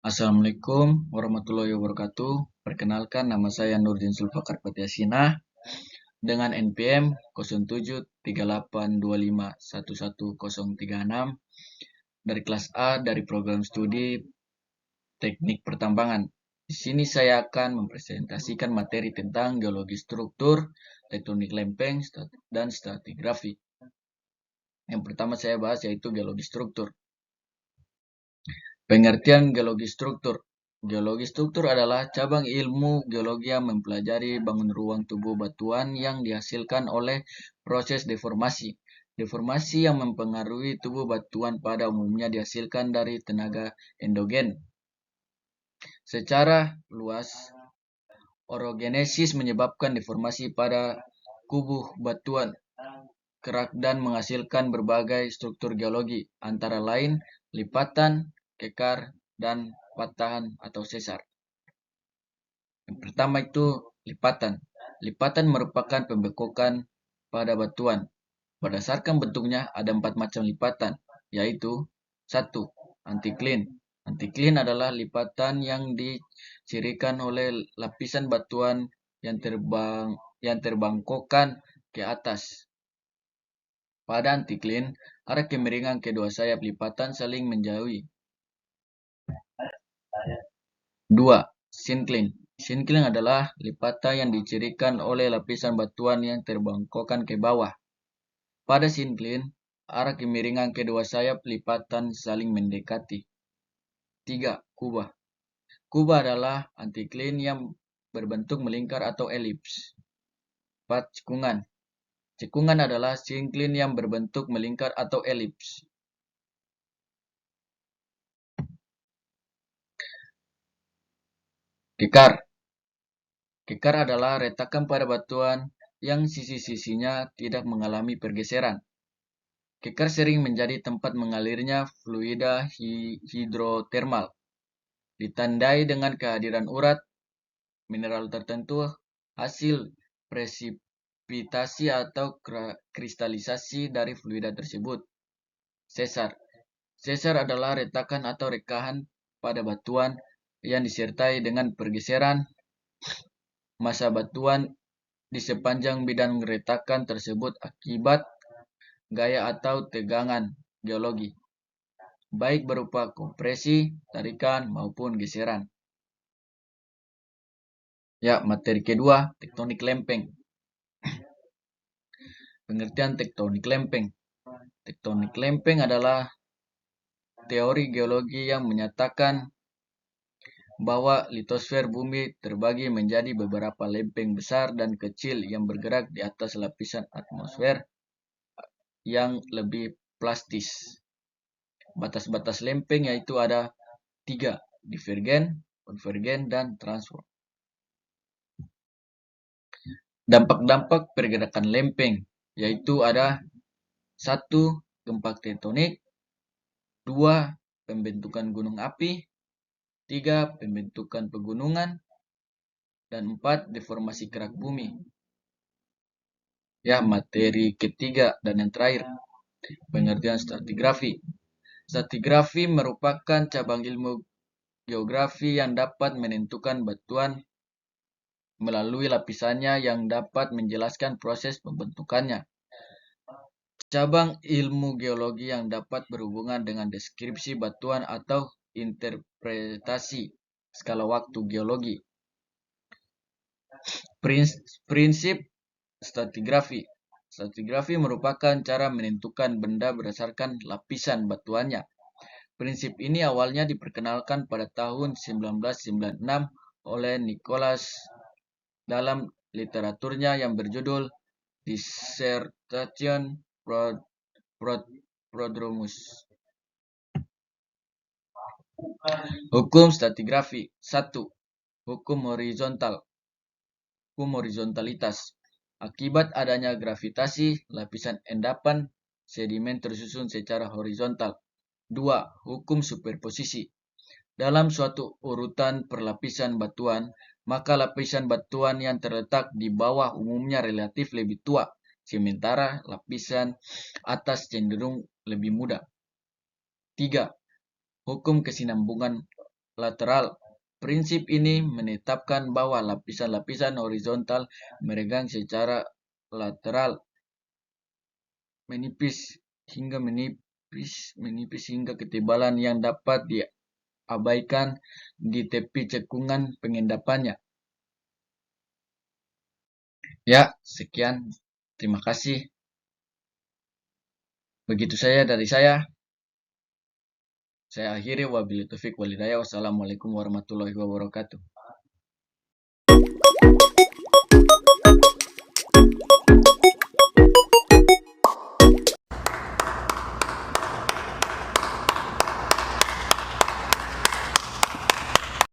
Assalamualaikum warahmatullahi wabarakatuh. Perkenalkan, nama saya Nurdin Zulfakar Patiasina dengan NPM 073825111036 dari kelas A dari program studi Teknik Pertambangan. Di sini saya akan mempresentasikan materi tentang geologi struktur, tektonik lempeng, dan stratigrafi. Yang pertama saya bahas yaitu geologi struktur. Pengertian geologi struktur. Geologi struktur adalah cabang ilmu geologi yang mempelajari bangun ruang tubuh batuan yang dihasilkan oleh proses deformasi. Deformasi yang mempengaruhi tubuh batuan pada umumnya dihasilkan dari tenaga endogen. Secara luas, orogenesis menyebabkan deformasi pada kubu batuan kerak dan menghasilkan berbagai struktur geologi, antara lain lipatan, kekar, dan patahan atau sesar. Yang pertama itu lipatan. Lipatan merupakan pembengkokan pada batuan. Berdasarkan bentuknya ada 4 macam lipatan, yaitu 1. Anticline. Anticline adalah lipatan yang dicirikan oleh lapisan batuan yang terbangkokkan ke atas. Pada anticline, arah kemiringan kedua sayap lipatan saling menjauhi. 2. Syncline. Syncline adalah lipatan yang dicirikan oleh lapisan batuan yang terbangkokkan ke bawah. Pada syncline, arah kemiringan kedua sayap lipatan saling mendekati. 3. Kubah. Kubah adalah anticline yang berbentuk melingkar atau elips. 4. Cekungan. Cekungan adalah syncline yang berbentuk melingkar atau elips. Kekar. Kekar adalah retakan pada batuan yang sisi-sisinya tidak mengalami pergeseran. Kekar sering menjadi tempat mengalirnya fluida hidrotermal, ditandai dengan kehadiran urat, mineral tertentu, hasil presipitasi atau kristalisasi dari fluida tersebut. Sesar. Sesar adalah retakan atau rekahan pada batuan yang disertai dengan pergeseran massa batuan di sepanjang bidang retakan tersebut akibat gaya atau tegangan geologi, baik berupa kompresi, tarikan, maupun geseran. Ya, materi kedua, tektonik lempeng. Pengertian tektonik lempeng. Tektonik lempeng adalah teori geologi yang menyatakan bahwa litosfer bumi terbagi menjadi beberapa lempeng besar dan kecil yang bergerak di atas lapisan atmosfer yang lebih plastis. Batas-batas lempeng yaitu ada 3, divergen, konvergen, dan transform. Dampak-dampak pergerakan lempeng yaitu ada 1. Gempa tektonik, 2. Pembentukan gunung api, 3. Pembentukan pegunungan, dan 4. Deformasi kerak bumi. Ya, materi ketiga dan yang terakhir, pengertian stratigrafi. Stratigrafi merupakan cabang ilmu geografi yang dapat menentukan batuan melalui lapisannya yang dapat menjelaskan proses pembentukannya. Cabang ilmu geologi yang dapat berhubungan dengan deskripsi batuan atau interpretasi skala waktu geologi. Prinsip stratigrafi. Stratigrafi merupakan cara menentukan benda berdasarkan lapisan batuannya. Prinsip ini awalnya diperkenalkan pada tahun 1996 oleh Nicholas dalam literaturnya yang berjudul Dissertation Prodromus. Hukum stratigrafi. 1. Hukum horizontal. Hukum horizontalitas. Akibat adanya gravitasi, lapisan endapan sedimen tersusun secara horizontal. 2. Hukum superposisi. Dalam suatu urutan perlapisan batuan, maka lapisan batuan yang terletak di bawah umumnya relatif lebih tua, sementara lapisan atas cenderung lebih muda. 3. Hukum kesinambungan lateral. Prinsip ini menetapkan bahwa lapisan-lapisan horizontal meregang secara lateral menipis hingga ketebalan yang dapat diabaikan di tepi cekungan pengendapannya. Ya, sekian. Terima kasih. Begitu saja dari saya. Saya akhiri, wabillahi taufik walhidayah. Wassalamualaikum warahmatullahi wabarakatuh.